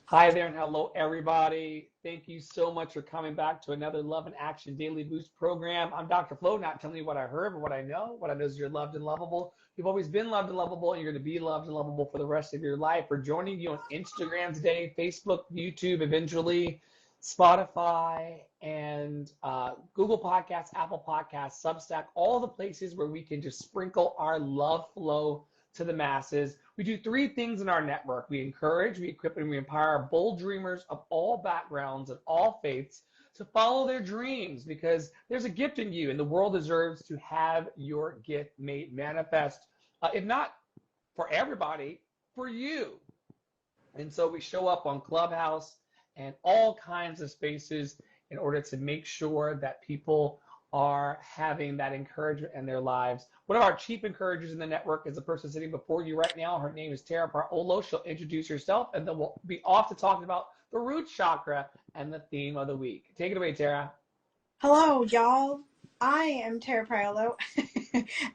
Hi there and hello everybody. Thank you so much for coming back to another Love and Action Daily Boost program. I'm Dr. Flo, not telling you what I heard, but what I know. What I know is you're loved and lovable. You've always been loved and lovable, and you're going to be loved and lovable for the rest of your life. We're joining you on Instagram today, Facebook, YouTube, eventually Spotify, and Google Podcasts, Apple Podcasts, Substack, all the places where we can just sprinkle our love flow to the masses. We do three things in our network. We encourage, we equip, and we empower bold dreamers of all backgrounds and all faiths to follow their dreams because there's a gift in you and the world deserves to have your gift made manifest. If not for everybody, for you. And so we show up on Clubhouse and all kinds of spaces in order to make sure that people are having that encouragement in their lives. One of our chief encouragers in the network is the person sitting before you right now. Her name is Tara Parolo. She'll introduce herself, and then we'll be off to talk about the root chakra and the theme of the week. Take it away, Tara. Hello, y'all. I am Tara Priolo,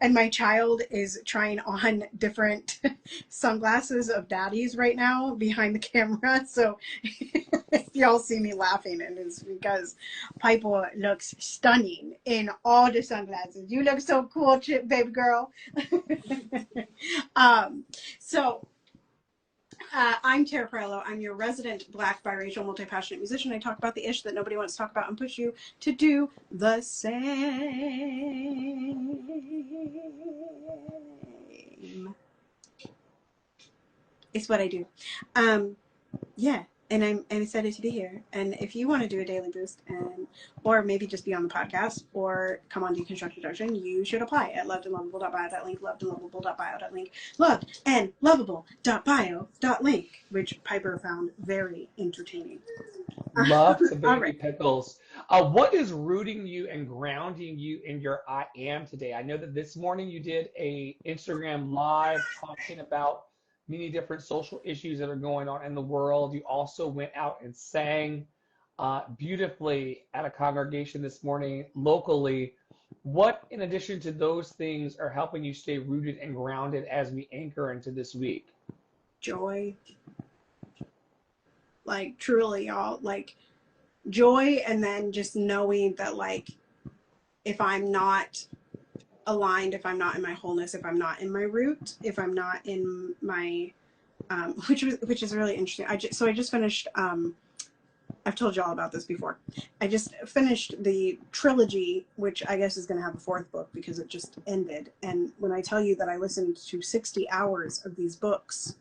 and my child is trying on different sunglasses of daddy's right now behind the camera. So if y'all see me laughing, it is because Piper looks stunning in all the sunglasses. You look so cool, baby girl. um, so I'm Tara Perello. I'm your resident Black, biracial, multi-passionate musician. I talk about the ish that nobody wants to talk about and push you to do the same. It's what I do. Yeah, and I'm excited to be here. And if you want to do a daily boost, or maybe just be on the podcast, or come on Deconstruction Junction, you should apply at lovedandlovable.bio.link, lovedandlovable.bio.link, lovedandlovable.bio.link, which Piper found very entertaining. Love to All baby right. pickles. What is rooting you and grounding you in your I am today? I know that this morning you did a Instagram live talking about many different social issues that are going on in the world. You also went out and sang beautifully at a congregation this morning locally. What, in addition to those things, are helping you stay rooted and grounded as we anchor into this week? Joy. Like, truly, y'all. Like, joy, and then just knowing that, like, if I'm not aligned, if I'm not in my wholeness, if I'm not in my root, if I'm not in my which is really interesting. I just finished I've told you all about this before. I just finished the trilogy, which I guess is going to have a fourth book because it just ended. And when I tell you that I listened to 60 hours of these books,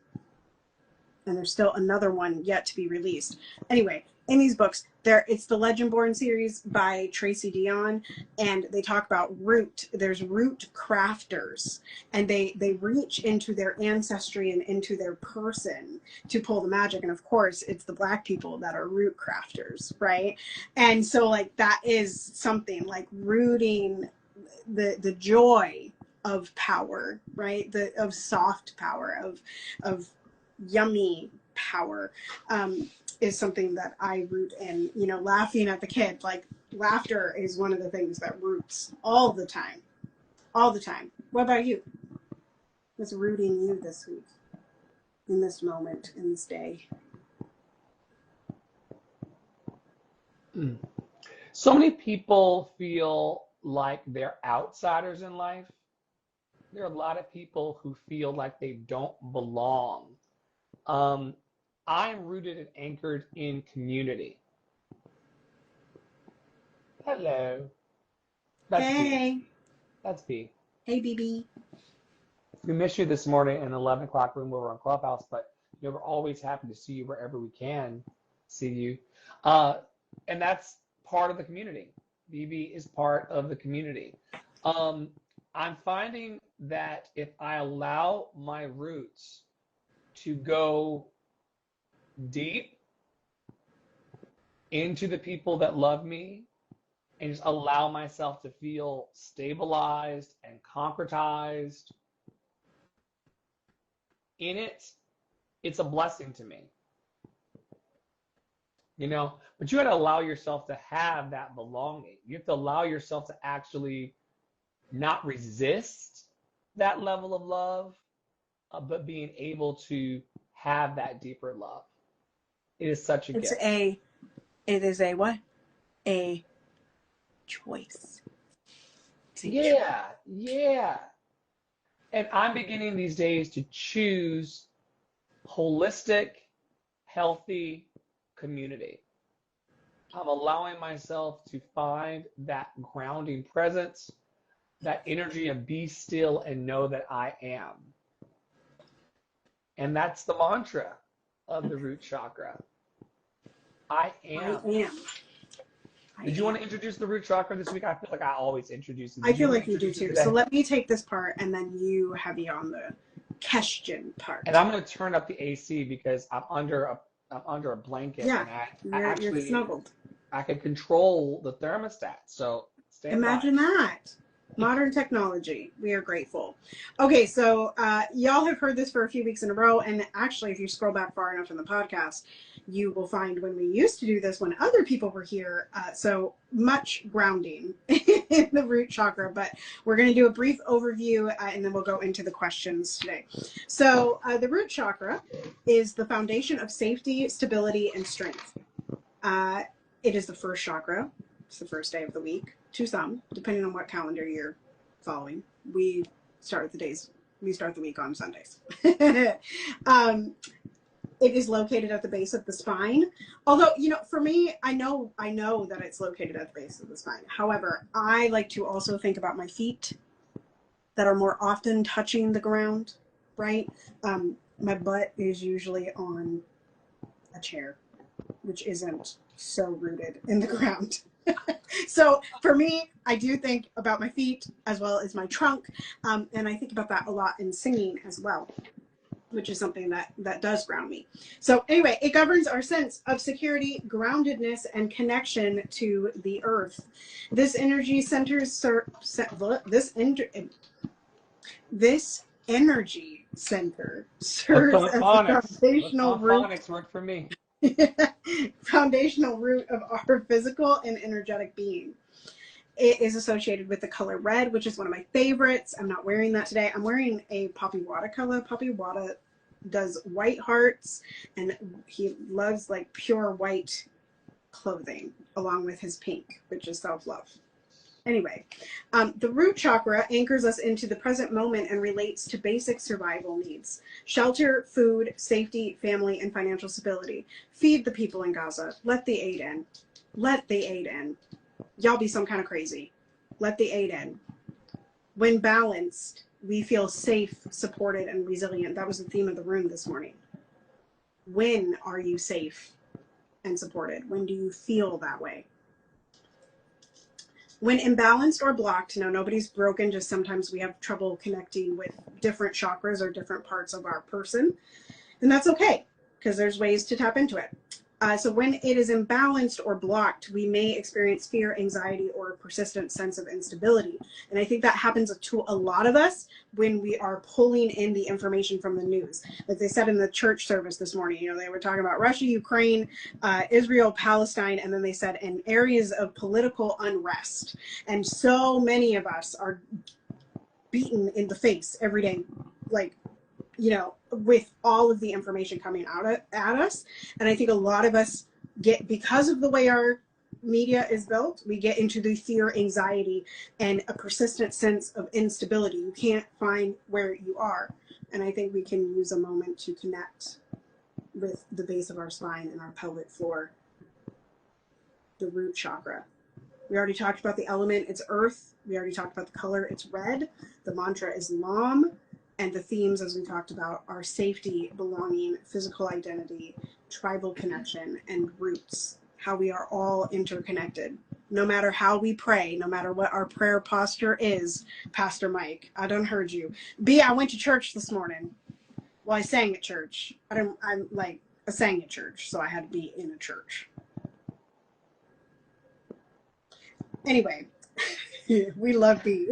and there's still another one yet to be released. Anyway, in these books, it's the Legendborn series by Tracy Dion, and they talk about root. There's root crafters, and they reach into their ancestry and into their person to pull the magic. And of course, it's the Black people that are root crafters, right? And so, like, that is something like rooting the joy of power, right? Of soft power, of yummy power, is something that I root in. You know, laughing at the kid, like, laughter is one of the things that roots all the time. All the time. What about you? What's rooting you this week, in this moment, in this day? So many people feel like they're outsiders in life. There are a lot of people who feel like they don't belong. I'm rooted and anchored in community. Hello. That's B. Hey. That's B. Hey, BB. We miss you this morning in the 11 o'clock room over on Clubhouse, but you know, we're always happy to see you wherever we can see you. And that's part of the community. BB is part of the community. I'm finding that if I allow my roots to go deep into the people that love me and just allow myself to feel stabilized and concretized in it, it's a blessing to me. You know, but you got to allow yourself to have that belonging. You have to allow yourself to actually not resist that level of love, but being able to have that deeper love. It is such a It's gift. it is a what? A choice. It's a choice. Yeah, yeah. And I'm beginning these days to choose holistic, healthy community. I'm allowing myself to find that grounding presence, that energy of be still and know that I am. And that's the mantra of the root chakra. I I am. am. I Did you want am. to introduce the root chakra this week? I feel like I always introduce it. I Did you feel want to like you do introduce it too. So today? let me take this part and then you have you on the question And part. I'm going to turn up the AC because I'm under a blanket Yeah, and I you're actually snuggled. I can control the thermostat. So stand by. Imagine that. Modern technology. We are grateful. Okay, so y'all have heard this for a few weeks in a row. And actually, if you scroll back far enough in the podcast, you will find when we used to do this when other people were here. So much grounding in the root chakra. But we're going to do a brief overview and then we'll go into the questions today. So the root chakra is the foundation of safety, stability, and strength. It is the first chakra. It's the first day of the week to some, depending on what calendar you're following. We start the week on Sundays. It is located at the base of the spine. Although, for me, I know that it's located at the base of the spine. However, I like to also think about my feet that are more often touching the ground, right? My butt is usually on a chair, which isn't so rooted in the ground. So for me, I do think about my feet as well as my trunk. And I think about that a lot in singing as well, which is something that does ground me. So anyway, it governs our sense of security, groundedness, and connection to the earth. This energy centers this energy center serves as the The foundational root phonics work for me. foundational root of our physical and energetic being. It is associated with the color red, which is one of my favorites. I'm not wearing that today. I'm wearing a Poppy Wada color. Poppy Wada does white hearts, and he loves like pure white clothing along with his pink, which is self-love. Anyway, the root chakra anchors us into the present moment and relates to basic survival needs: shelter, food, safety, family, and financial stability. Feed the people in Gaza. Let the aid in. Let the aid in. Y'all be some kind of crazy. Let the aid in. When balanced, we feel safe, supported, and resilient. That was the theme of the room this morning. When are you safe and supported? When do you feel that way? When imbalanced or blocked, no, nobody's broken, just sometimes we have trouble connecting with different chakras or different parts of our person. And that's okay, because there's ways to tap into it. So when it is imbalanced or blocked, we may experience fear, anxiety, or a persistent sense of instability. And I think that happens to a lot of us when we are pulling in the information from the news. Like they said in the church service this morning, they were talking about Russia, Ukraine, Israel, Palestine, and then they said in areas of political unrest. And so many of us are beaten in the face every day, like, with all of the information coming out at us. And I think a lot of us because of the way our media is built, we get into the fear, anxiety, and a persistent sense of instability. You can't find where you are. And I think we can use a moment to connect with the base of our spine and our pelvic floor, the root chakra. We already talked about the element, it's earth. We already talked about the color, it's red. The mantra is LAM. And the themes, as we talked about, are safety, belonging, physical identity, tribal connection, and roots. How we are all interconnected. No matter how we pray, no matter what our prayer posture is, Pastor Mike, I done heard you. I went to church this morning. Well, I sang at church. I sang at church, so I had to be in a church. Anyway, we love B.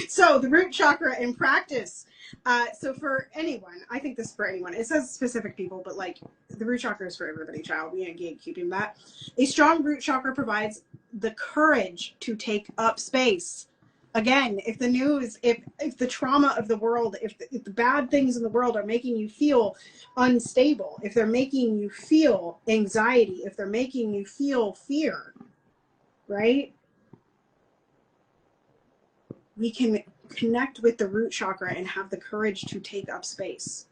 So the root chakra in practice. So for anyone, I think this is for anyone. It says specific people, but the root chakra is for everybody, child. We ain't gatekeeping that. A strong root chakra provides the courage to take up space. Again, if the news, if the trauma of the world, if the bad things in the world are making you feel unstable, if they're making you feel anxiety, if they're making you feel fear, right? We can connect with the root chakra and have the courage to take up space.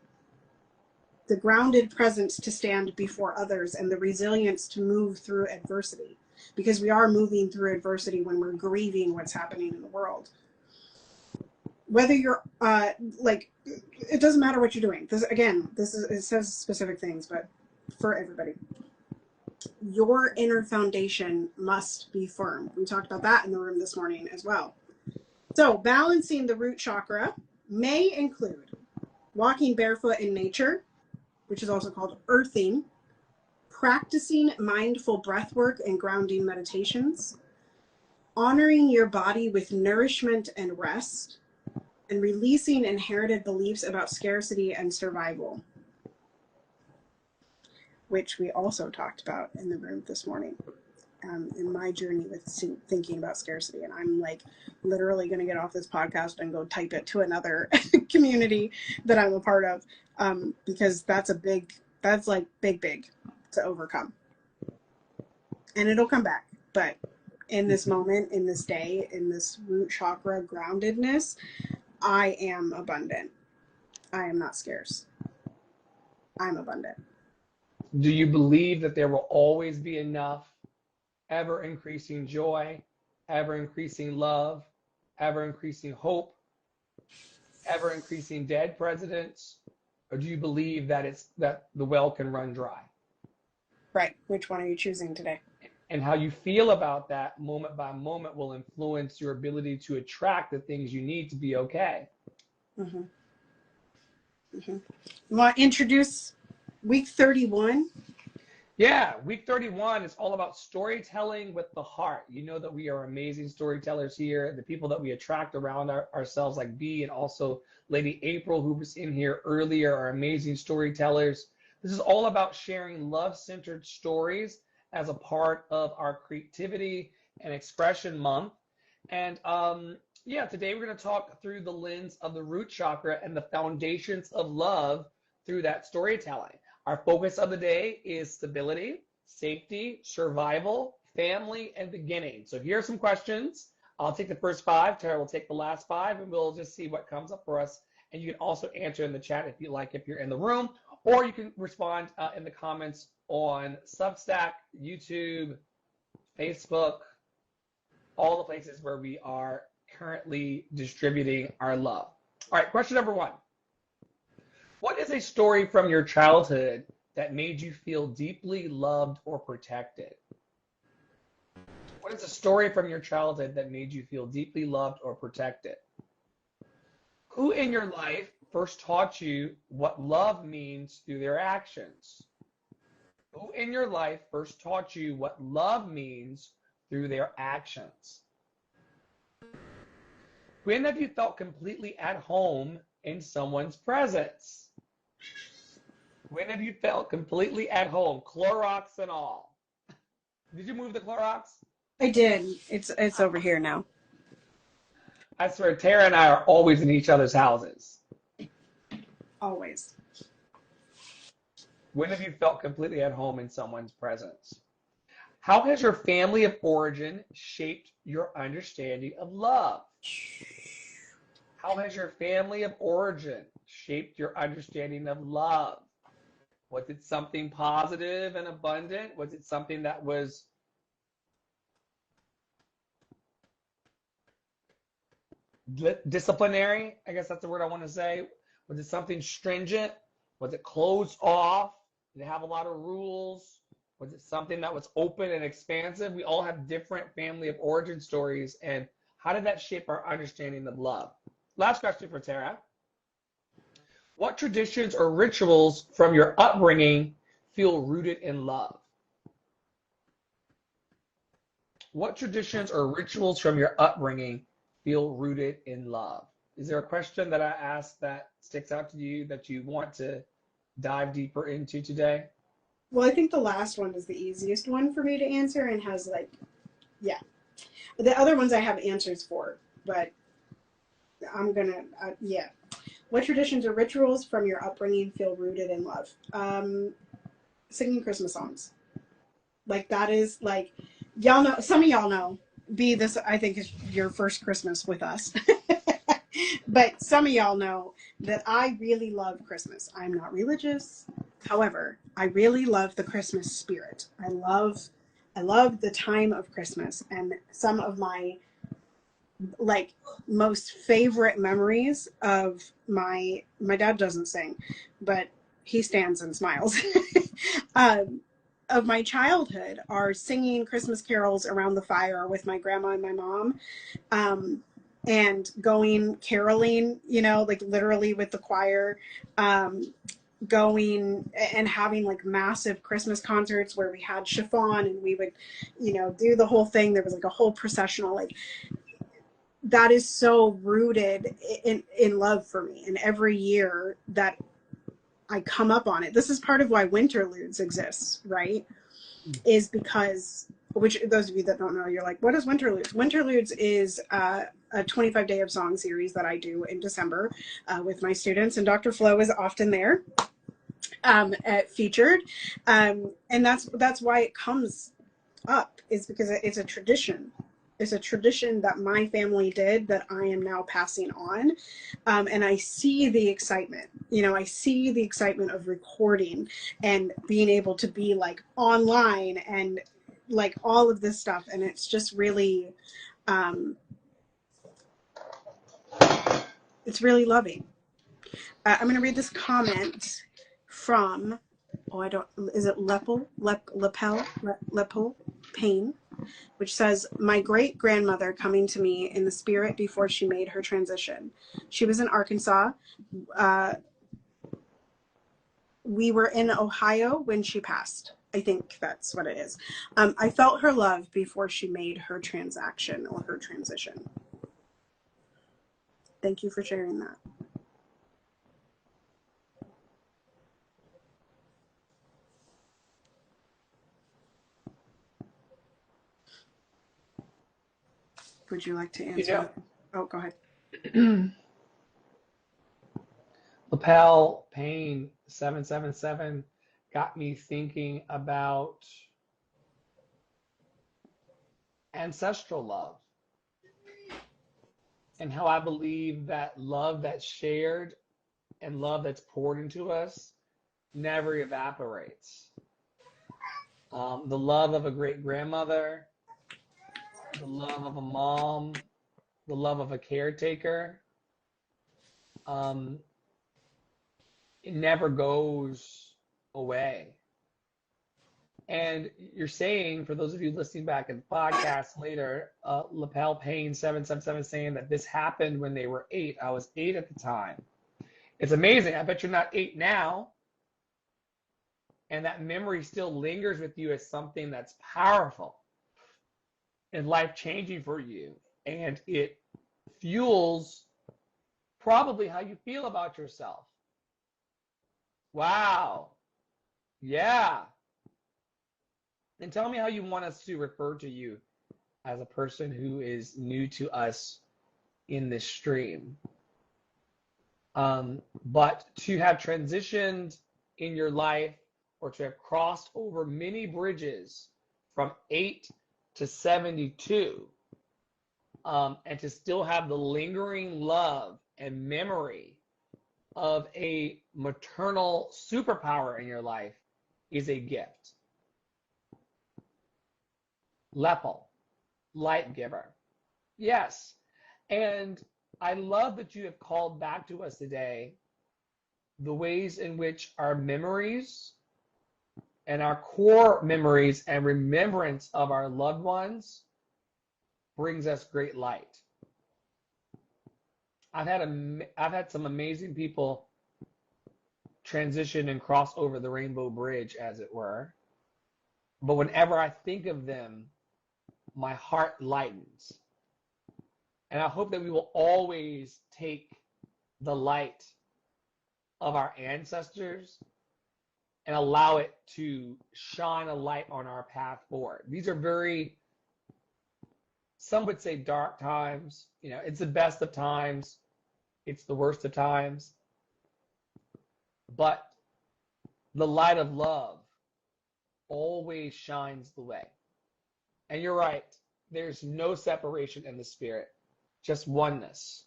The grounded presence to stand before others, and the resilience to move through adversity, because we are moving through adversity when we're grieving what's happening in the world. Whether you're like, it doesn't matter what you're doing. This, again, this is, it says specific things, but for everybody, your inner foundation must be firm. We talked about that in the room this morning as well. So balancing the root chakra may include walking barefoot in nature, which is also called earthing, practicing mindful breath work and grounding meditations, honoring your body with nourishment and rest, and releasing inherited beliefs about scarcity and survival, which we also talked about in the room this morning. In my journey with thinking about scarcity. And I'm like literally going to get off this podcast and go type it to another community that I'm a part of, because that's like big to overcome. And it'll come back. But in this moment, in this day, in this root chakra groundedness, I am abundant. I am not scarce. I'm abundant. Do you believe that there will always be enough ever increasing joy, ever increasing love, ever increasing hope, ever increasing dead presidents? Or do you believe that the well can run dry? Right. Which one are you choosing today? And how you feel about that moment by moment will influence your ability to attract the things you need to be okay. Mm-hmm. Mm-hmm. You want to introduce week 31? Yeah, week 31 is all about storytelling with the heart. You know that we are amazing storytellers here. The people that we attract around ourselves, like B and also Lady April, who was in here earlier, are amazing storytellers. This is all about sharing love-centered stories as a part of our creativity and expression month. And yeah, today we're going to talk through the lens of the root chakra and the foundations of love through that storytelling. Our focus of the day is stability, safety, survival, family, and beginning. So here are some questions. I'll take the first 5. Tara will take the last 5, and we'll just see what comes up for us. And you can also answer in the chat if you like, if you're in the room, or you can respond in the comments on Substack, YouTube, Facebook, all the places where we are currently distributing our love. All right, question number 1. What is a story from your childhood that made you feel deeply loved or protected? What is a story from your childhood that made you feel deeply loved or protected? Who in your life first taught you what love means through their actions? Who in your life first taught you what love means through their actions? When have you felt completely at home in someone's presence? When have you felt completely at home, Clorox and all? Did you move the Clorox? I did. It's over here now. I swear, Tara and I are always in each other's houses. Always. When have you felt completely at home in someone's presence? How has your family of origin shaped your understanding of love? How has your family of origin shaped your understanding of love? Was it something positive and abundant? Was it something that was disciplinary? I guess that's the word I want to say. Was it something stringent? Was it closed off? Did it have a lot of rules? Was it something that was open and expansive? We all have different family of origin stories. And how did that shape our understanding of love? Last question for Tara. What traditions or rituals from your upbringing feel rooted in love? What traditions or rituals from your upbringing feel rooted in love? Is there a question that I asked that sticks out to you that you want to dive deeper into today? Well, I think the last one is the easiest one for me to answer and has like, yeah. The other ones I have answers for, but I'm gonna, yeah. What traditions or rituals from your upbringing feel rooted in love? Singing Christmas songs. Like that is like, y'all know, some of y'all know, this I think is your first Christmas with us. But some of y'all know that I really love Christmas. I'm not religious. However, I really love the Christmas spirit. I love the time of Christmas, and some of my like most favorite memories of my dad doesn't sing, but he stands and smiles. um, of my childhood are singing Christmas carols around the fire with my grandma and my mom, and going caroling, you know, like literally with the choir, going and having like massive Christmas concerts where we had chiffon and we would, you know, do the whole thing. There was like a whole processional, like that is so rooted in love for me. And every year that I come up on it, this is part of why Winterludes exists, right? Is because, which those of you that don't know, you're like, what is Winterludes? Winterludes is a 25 Day of Song series that I do in December with my students, and Dr. Flo is often there featured. And that's why it comes up, is because it's a tradition. It's a tradition that my family did that I am now passing on. And I see the excitement, you know, I see the excitement of recording and being able to be like online and like all of this stuff. And it's just really, it's really loving. I'm going to read this comment from, is it Lepel Pain, which says, my great grandmother coming to me in the spirit before she made her transition. She was in Arkansas. We were in Ohio when she passed. I think that's what it is. I felt her love before she made her transaction or her transition. Thank you for sharing that. Would you like to answer? You Oh, go ahead. Lapel Pain 777 got me thinking about ancestral love and how I believe that love that's shared and love that's poured into us never evaporates. The love of a great grandmother, the love of a mom, the love of a caretaker, it never goes away. And you're saying, for those of you listening back in the podcast later, Lapel Payne 777 saying that this happened when they were 8. I was 8 at the time. It's amazing. I bet you're not 8 now. And that memory still lingers with you as something that's powerful and life-changing for you. And it fuels probably how you feel about yourself. Wow. Yeah. And tell me how you want us to refer to you as a person who is new to us in this stream. But to have transitioned in your life or to have crossed over many bridges from 8 to 72, and to still have the lingering love and memory of a maternal superpower in your life is a gift. Lepel, light giver. Yes. And I love that you have called back to us today the ways in which our memories and our core memories and remembrance of our loved ones brings us great light. I've had some amazing people transition and cross over the rainbow bridge, as it were. But whenever I think of them, my heart lightens. And I hope that we will always take the light of our ancestors and allow it to shine a light on our path forward. These are very some would say dark times. You know, it's the best of times, it's the worst of times, but the light of love always shines the way. And you're right, there's no separation in the spirit, just oneness,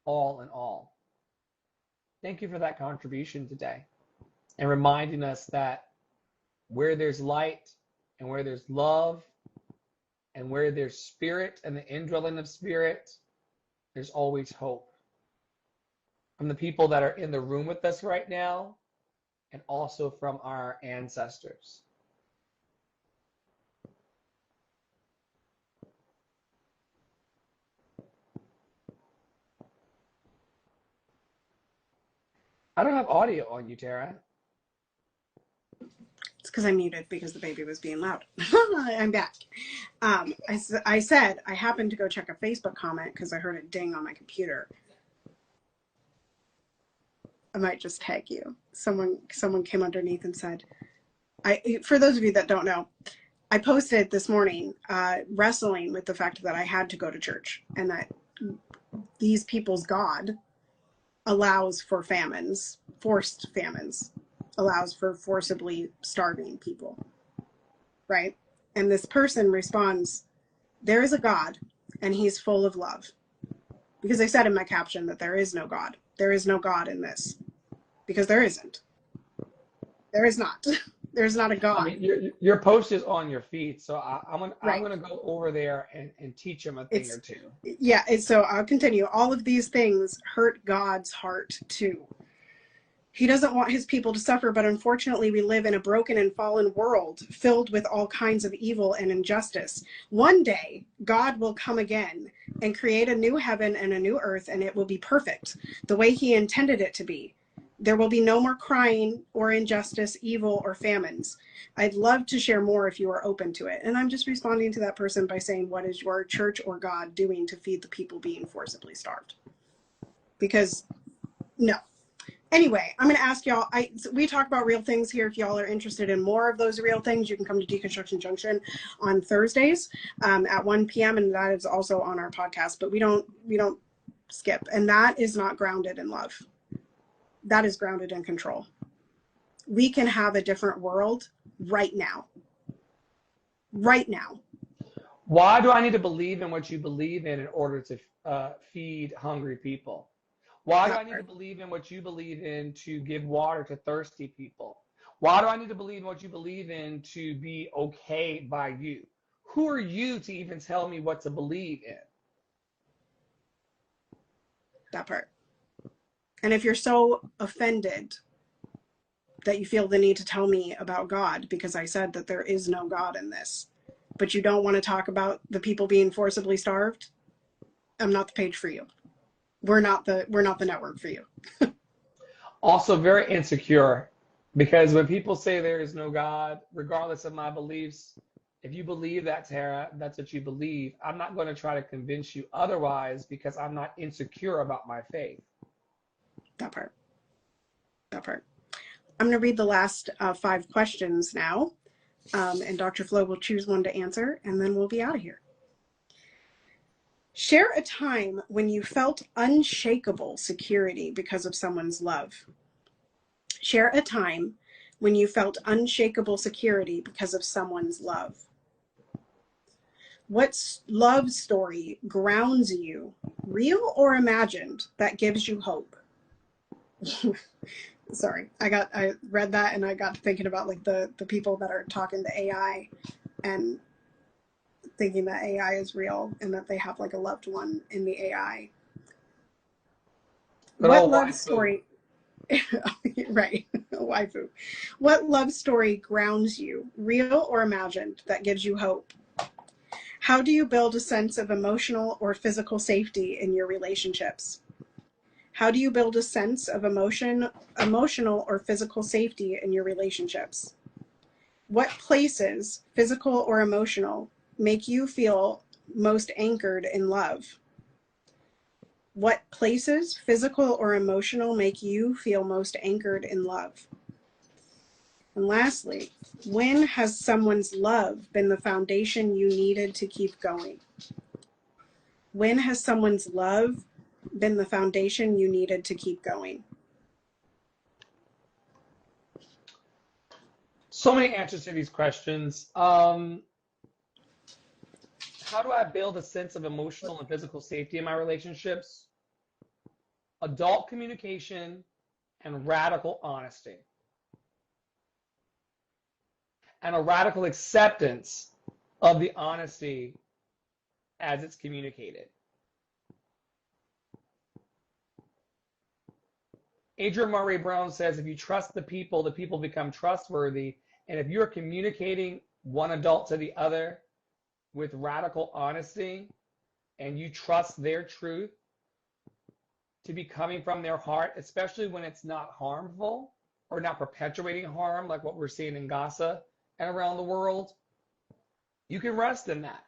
all in all. Thank you for that contribution today and reminding us that where there's light and where there's love and where there's spirit and the indwelling of spirit, there's always hope. From the people that are in the room with us right now, and also from our ancestors. I don't have audio on you, Tara. It's because I muted because the baby was being loud. I'm back. I said I happened to go check a Facebook comment because I heard it ding on my computer. I might just tag you. Someone came underneath and said, for those of you that don't know, I posted this morning wrestling with the fact that I had to go to church and that these people's God allows for famines, forced famines, allows for forcibly starving people, right? And this person responds, there is a God and he's full of love. Because I said in my caption that there is no God. There is no God in this. Because there isn't. There is not. There's not a God. I mean, your post is on your feed, so I'm Right. gonna go over there and teach them a thing or two. Yeah, so I'll continue. All of these things hurt God's heart too. He doesn't want his people to suffer, but unfortunately we live in a broken and fallen world filled with all kinds of evil and injustice. One day, God will come again and create a new heaven and a new earth, and it will be perfect, the way he intended it to be. There will be no more crying or injustice, evil, or famines. I'd love to share more if you are open to it. And I'm just responding to that person by saying, what is your church or God doing to feed the people being forcibly starved? Because, no. Anyway, I'm going to ask y'all, we talk about real things here. If y'all are interested in more of those real things, you can come to Deconstruction Junction on Thursdays at 1 p.m. And that is also on our podcast, but we don't skip. And that is not grounded in love. That is grounded in control. We can have a different world right now. Right now. Why do I need to believe in what you believe in order to feed hungry people? Why do I need to believe in what you believe in to give water to thirsty people? Why do I need to believe in what you believe in to be okay by you? Who are you to even tell me what to believe in? That part. And if you're so offended that you feel the need to tell me about God because I said that there is no God in this, but you don't want to talk about the people being forcibly starved, I'm not the page for you. We're not the network for you. Also very insecure, because when people say there is no God, regardless of my beliefs, if you believe that, Tara, that's what you believe. I'm not going to try to convince you otherwise because I'm not insecure about my faith. That part. I'm going to read the last 5 questions now, and Dr. Flo will choose one to answer, and then we'll be out of here. Share a time when you felt unshakable security because of someone's love. Share a time when you felt unshakable security because of someone's love. What love story grounds you, real or imagined, that gives you hope? Sorry, I read that and I got to thinking about like the people that are talking to AI and thinking that AI is real and that they have like a loved one in the AI. What love story? Right, waifu. What love story grounds you, real or imagined, that gives you hope? How do you build a sense of emotional or physical safety in your relationships? How do you build a sense of emotional or physical safety in your relationships? What places, physical or emotional, make you feel most anchored in love? What places, physical or emotional, make you feel most anchored in love? And lastly, when has someone's love been the foundation you needed to keep going? When has someone's love been the foundation you needed to keep going? So many answers to these questions. How do I build a sense of emotional and physical safety in my relationships? Adult communication and radical honesty, and a radical acceptance of the honesty as it's communicated. Adrian Murray Brown says, if you trust the people become trustworthy. And if you're communicating one adult to the other with radical honesty, and you trust their truth to be coming from their heart, especially when it's not harmful or not perpetuating harm like what we're seeing in Gaza and around the world, you can rest in that.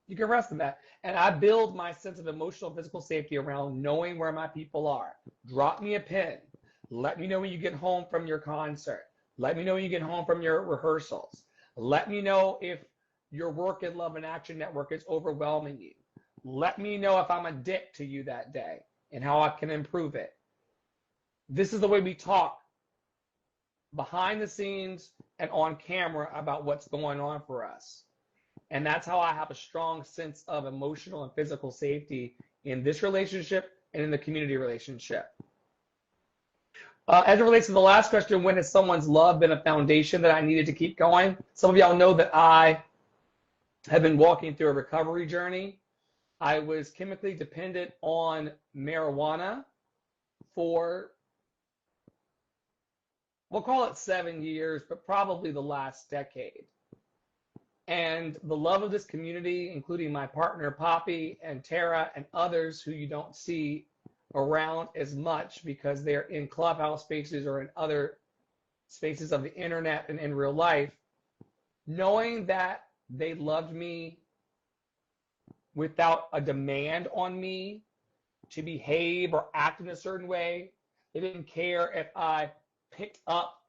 You can rest in that. And I build my sense of emotional and physical safety around knowing where my people are. Drop me a pin. Let me know when you get home from your concert. Let me know when you get home from your rehearsals. Let me know if your work at Love and Action Network is overwhelming you. Let me know if I'm a dick to you that day and how I can improve it. This is the way we talk behind the scenes and on camera about what's going on for us. And that's how I have a strong sense of emotional and physical safety in this relationship and in the community relationship. As it relates to the last question, when has someone's love been a foundation that I needed to keep going? Some of y'all know that I have been walking through a recovery journey. I was chemically dependent on marijuana for, we'll call it 7 years, but probably the last decade. And the love of this community, including my partner, Poppy, and Tara, and others who you don't see around as much because they're in clubhouse spaces or in other spaces of the internet and in real life, knowing that they loved me without a demand on me to behave or act in a certain way. They didn't care if I picked up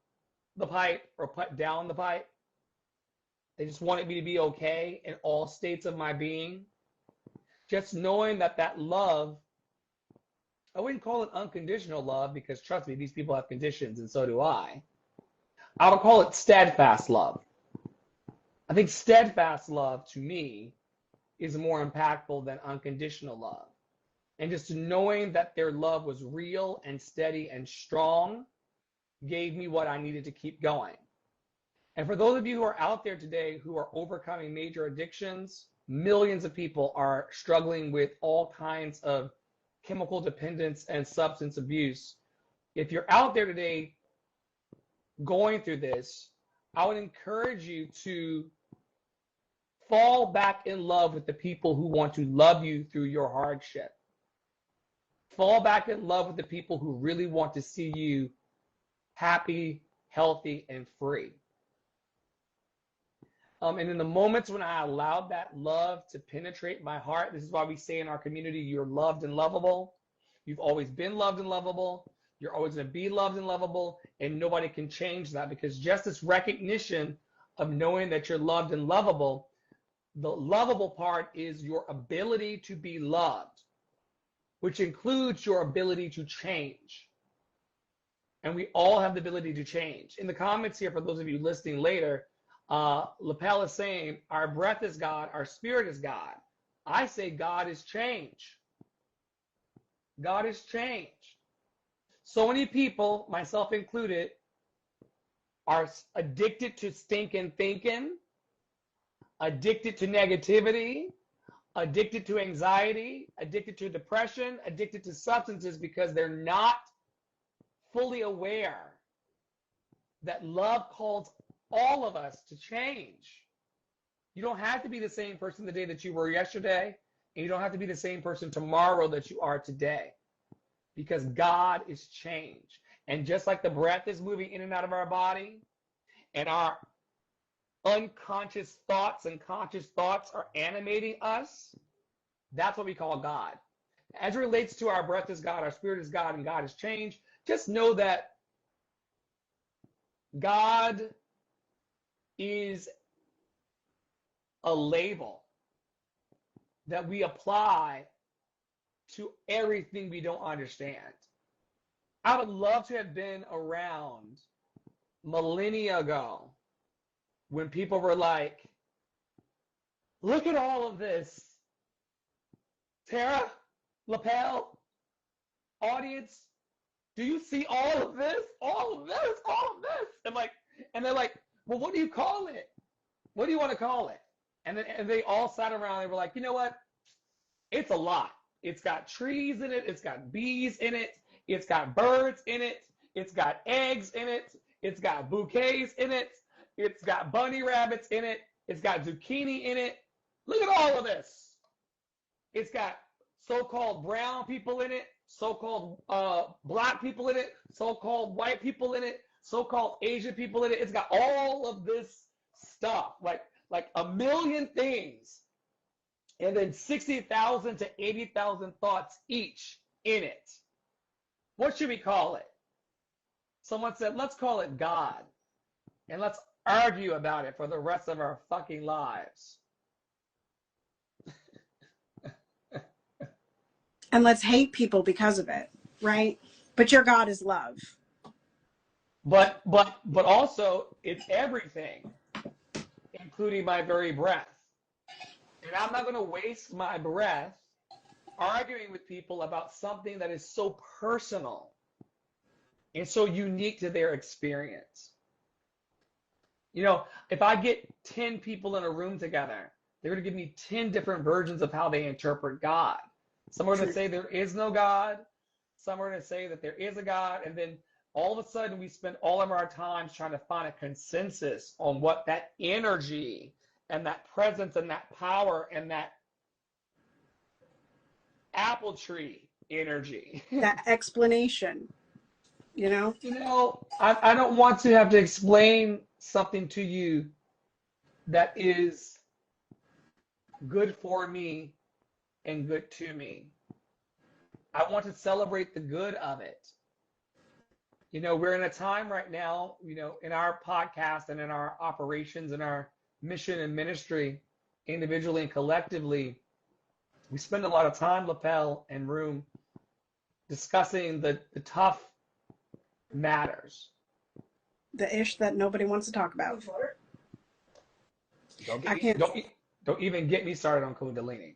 the pipe or put down the pipe. They just wanted me to be okay in all states of my being. Just knowing that that love, I wouldn't call it unconditional love because trust me, these people have conditions and so do I. I would call it steadfast love. I think steadfast love to me is more impactful than unconditional love. And just knowing that their love was real and steady and strong gave me what I needed to keep going. And for those of you who are out there today who are overcoming major addictions, millions of people are struggling with all kinds of chemical dependence and substance abuse. If you're out there today going through this, I would encourage you to fall back in love with the people who want to love you through your hardship. Fall back in love with the people who really want to see you happy, healthy, and free. And in the moments when I allowed that love to penetrate my heart, this is why we say in our community, you're loved and lovable. You've always been loved and lovable. You're always going to be loved and lovable, and nobody can change that, because just this recognition of knowing that you're loved and lovable, the lovable part is your ability to be loved, which includes your ability to change. And we all have the ability to change. In the comments here, for those of you listening later, Lapel is saying, our breath is God, our spirit is God. I say God is change. God is change. So many people, myself included, are addicted to stinking thinking, addicted to negativity, addicted to anxiety, addicted to depression, addicted to substances because they're not fully aware that love calls all of us to change. You don't have to be the same person the day that you were yesterday, and you don't have to be the same person tomorrow that you are today, because God is change. And just like the breath is moving in and out of our body, and our unconscious thoughts and conscious thoughts are animating us, that's what we call God. As it relates to our breath is God, our spirit is God, and God is change, just know that God is a label. that we apply to everything we don't understand. I would love to have been around millennia ago when people were like, look at all of this. Tara, Lapel, audience, do you see all of this? All of this, all of this. And they're like, well, what do you call it? What do you want to call it? And they all sat around and they were like, you know what? It's a lot. It's got trees in it. It's got bees in it. It's got birds in it. It's got eggs in it. It's got bouquets in it. It's got bunny rabbits in it. It's got zucchini in it. Look at all of this. It's got so-called brown people in it, so-called black people in it, so-called white people in it, so-called Asian people in it. It's got all of this stuff, like a million things, and then 60,000 to 80,000 thoughts each in it. What should we call it? Someone said, let's call it God, and let's argue about it for the rest of our fucking lives. And let's hate people because of it, right? But your God is love. But also it's everything, including my very breath. And I'm not going to waste my breath arguing with people about something that is so personal and so unique to their experience. You know, if I get 10 people in a room together, they're going to give me 10 different versions of how they interpret God. Some are going to say there is no God. Some are going to say that there is a God. And then all of a sudden we spend all of our time trying to find a consensus on what that energy and that presence and that power and that apple tree energy. That explanation, you know? You know, I don't want to have to explain something to you that is good for me and good to me. I want to celebrate the good of it. You know, we're in a time right now, you know, in our podcast and in our operations and our mission and ministry, individually and collectively, we spend a lot of time, Lapel and Room, discussing the tough matters. The ish that nobody wants to talk about. Don't even get me started on Kundalini.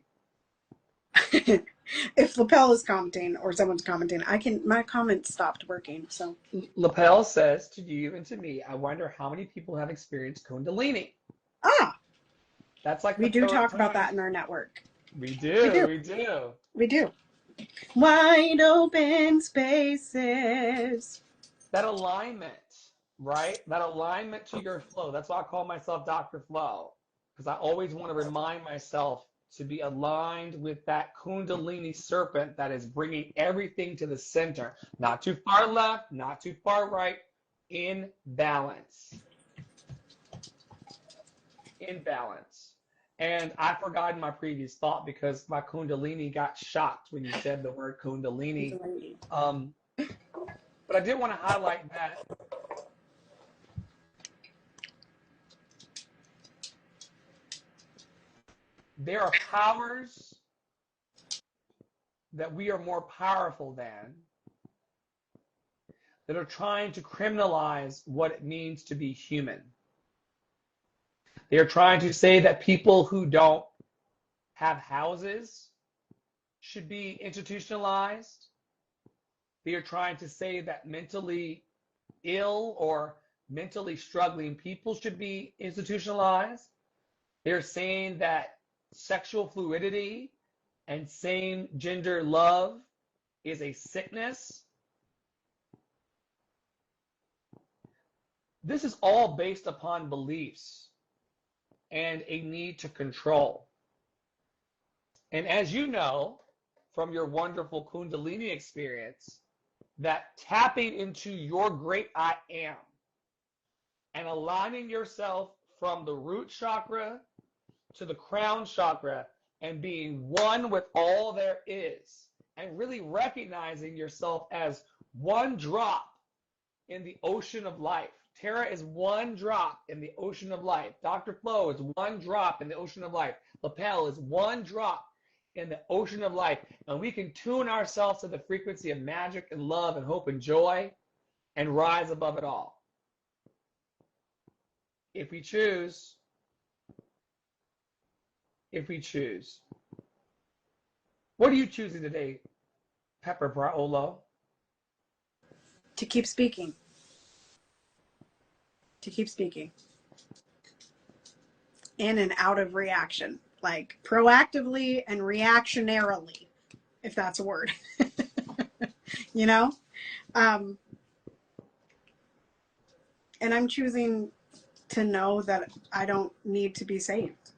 If Lapel is commenting or someone's commenting, my comment stopped working. So Lapel says to you and to me, I wonder how many people have experienced Kundalini. That's like we do talk about that in our network. We do. Wide open spaces. That alignment, right? That alignment to your flow. That's why I call myself Dr. Flow, because I always want to remind myself to be aligned with that Kundalini serpent that is bringing everything to the center. Not too far left, not too far right, in balance. In balance. And I forgot my previous thought because my Kundalini got shocked when you said the word Kundalini. But I did want to highlight that there are powers that we are more powerful than that are trying to criminalize what it means to be human. They are trying to say that people who don't have houses should be institutionalized. They are trying to say that mentally ill or mentally struggling people should be institutionalized. They're saying that sexual fluidity and same gender love is a sickness. This is all based upon beliefs and a need to control. And as you know from your wonderful Kundalini experience, that tapping into your great I am and aligning yourself from the root chakra to the crown chakra and being one with all there is and really recognizing yourself as one drop in the ocean of life. Tara is one drop in the ocean of life. Dr. Flo is one drop in the ocean of life. Lapel is one drop in the ocean of life, and we can tune ourselves to the frequency of magic and love and hope and joy and rise above it all. If we choose, What are you choosing today, Pepper Braolo? To keep speaking. To keep speaking. In and out of reaction. Like proactively and reactionarily, if that's a word. You know? And I'm choosing to know that I don't need to be saved.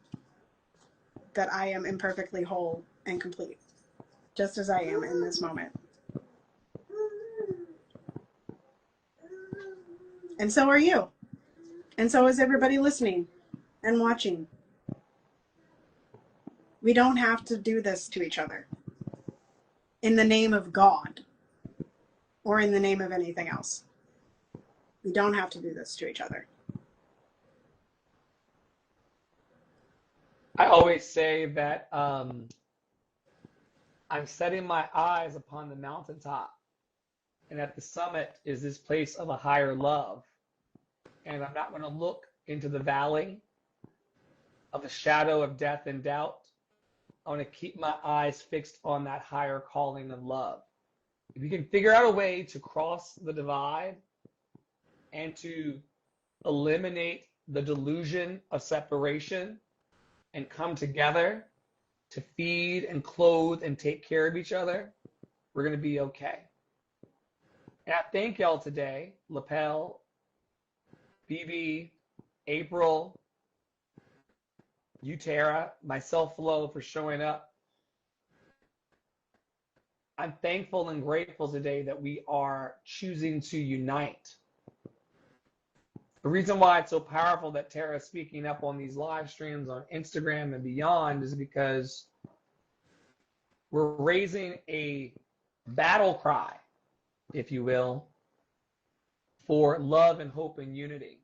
That I am imperfectly whole and complete. Just as I am in this moment. And so are you. And so is everybody listening and watching. We don't have to do this to each other. In the name of God. Or in the name of anything else. We don't have to do this to each other. I always say that I'm setting my eyes upon the mountaintop. And at the summit is this place of a higher love. And I'm not going to look into the valley of the shadow of death and doubt. I want to keep my eyes fixed on that higher calling of love. If you can figure out a way to cross the divide and to eliminate the delusion of separation and come together to feed and clothe and take care of each other, we're going to be okay. And I thank y'all today, Lapel, BB, April, you, Tara, myself, Flo, for showing up. I'm thankful and grateful today that we are choosing to unite. The reason why it's so powerful that Tara is speaking up on these live streams on Instagram and beyond is because we're raising a battle cry, if you will, for love and hope and unity.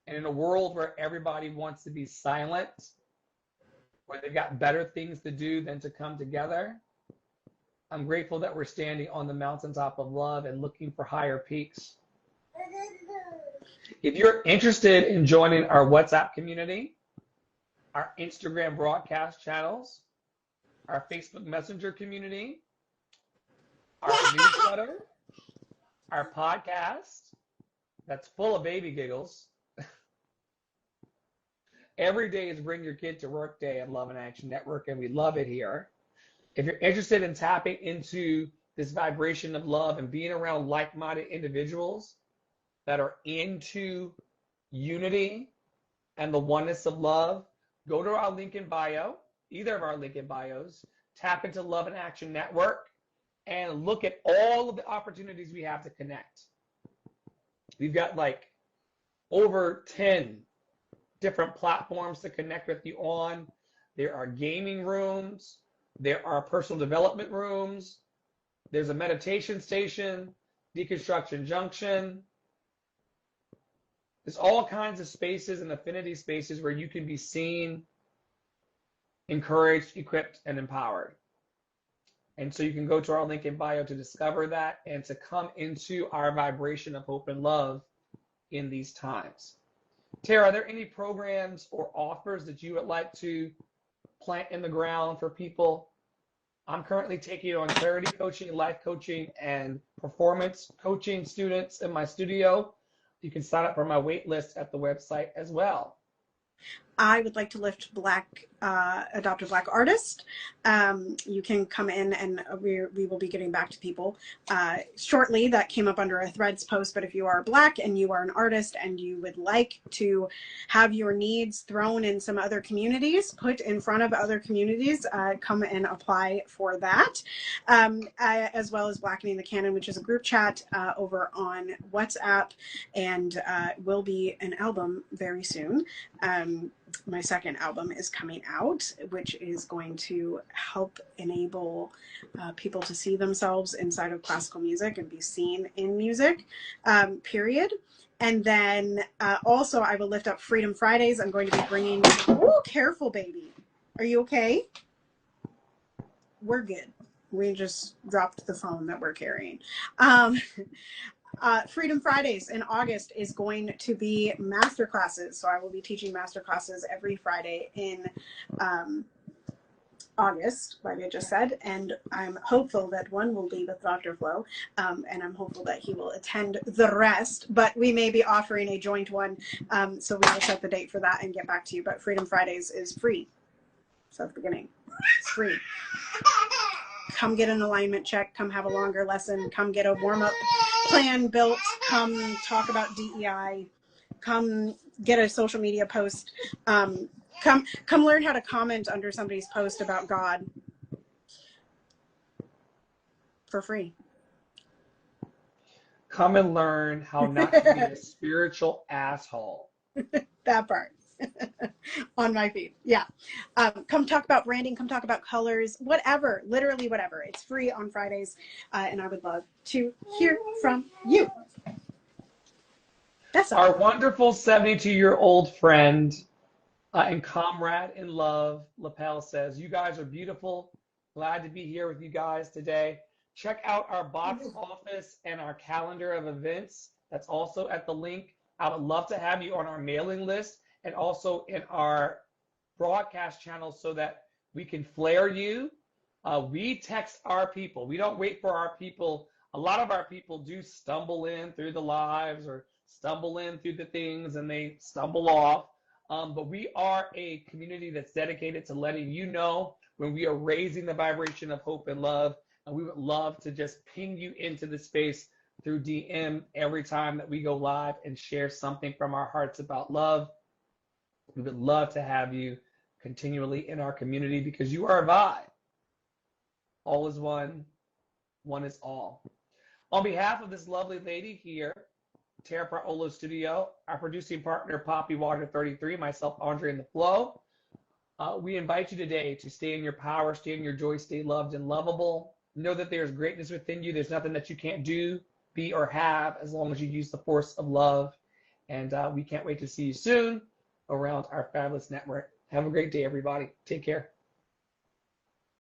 And in a world where everybody wants to be silent, where they've got better things to do than to come together, I'm grateful that we're standing on the mountaintop of love and looking for higher peaks. If you're interested in joining our WhatsApp community, our Instagram broadcast channels, our Facebook Messenger community, our newsletter, our podcast, that's full of baby giggles. Every day is Bring Your Kid to Work Day at Love in Action Network, and we love it here. If you're interested in tapping into this vibration of love and being around like-minded individuals that are into unity and the oneness of love, go to our link in bio, either of our link in bios, tap into Love in Action Network, and look at all of the opportunities we have to connect. We've got like over 10 different platforms to connect with you on. There are gaming rooms. There are personal development rooms. There's a meditation station, deconstruction junction. There's all kinds of spaces and affinity spaces where you can be seen, encouraged, equipped, and empowered. And so you can go to our link in bio to discover that and to come into our vibration of hope and love in these times. Tara, are there any programs or offers that you would like to plant in the ground for people? I'm currently taking on clarity coaching, life coaching, and performance coaching students in my studio. You can sign up for my wait list at the website as well. I would like to lift adopt a Black artist. You can come in and we will be getting back to people shortly. That came up under a Threads post, but if you are Black and you are an artist and you would like to have your needs thrown in some other communities, put in front of other communities, come and apply for that. As well as Blackening the Canon, which is a group chat over on WhatsApp, and will be an album very soon. My second album is coming out, which is going to help enable people to see themselves inside of classical music and be seen in music, period. And then also I will lift up Freedom Fridays. I'm going to be bringing, oh, careful, baby. Are you okay? we're good. We just dropped the phone that we're carrying. Freedom Fridays in August is going to be master classes. So I will be teaching master classes every Friday in August, like I just said, and I'm hopeful that one will be with Dr. Flo, and I'm hopeful that he will attend the rest, but we may be offering a joint one, so we will set the date for that and get back to you. But Freedom Fridays is free. So at the beginning, it's free. Come get an alignment check, come have a longer lesson, come get a warm-up plan built, come talk about DEI, come get a social media post, come learn how to comment under somebody's post about God for free. Come and learn how not to be a spiritual asshole. That part. On my feed. Yeah. Come talk about branding, come talk about colors, whatever, literally whatever. It's free on Fridays, and I would love to hear from you. That's all. Our wonderful 72-year-old friend and comrade in love, Lapel, says, you guys are beautiful. Glad to be here with you guys today. Check out our box office and our calendar of events. That's also at the link. I would love to have you on our mailing list and also in our broadcast channel so that we can flare you. We text our people. We don't wait for our people. A lot of our people do stumble in through the lives or stumble in through the things and they stumble off. But we are a community that's dedicated to letting you know when we are raising the vibration of hope and love. And we would love to just ping you into the space through DM every time that we go live and share something from our hearts about love. We would love to have you continually in our community because you are a vibe. All is one, one is all. On behalf of this lovely lady here, Tara Praolo Studio, our producing partner, Poppy Water 33, myself, Andre and the Flow, we invite you today to stay in your power, stay in your joy, stay loved and lovable. Know that there's greatness within you. There's nothing that you can't do, be, or have as long as you use the force of love. And we can't wait to see you soon around our fabulous network. Have a great day, everybody. Take care.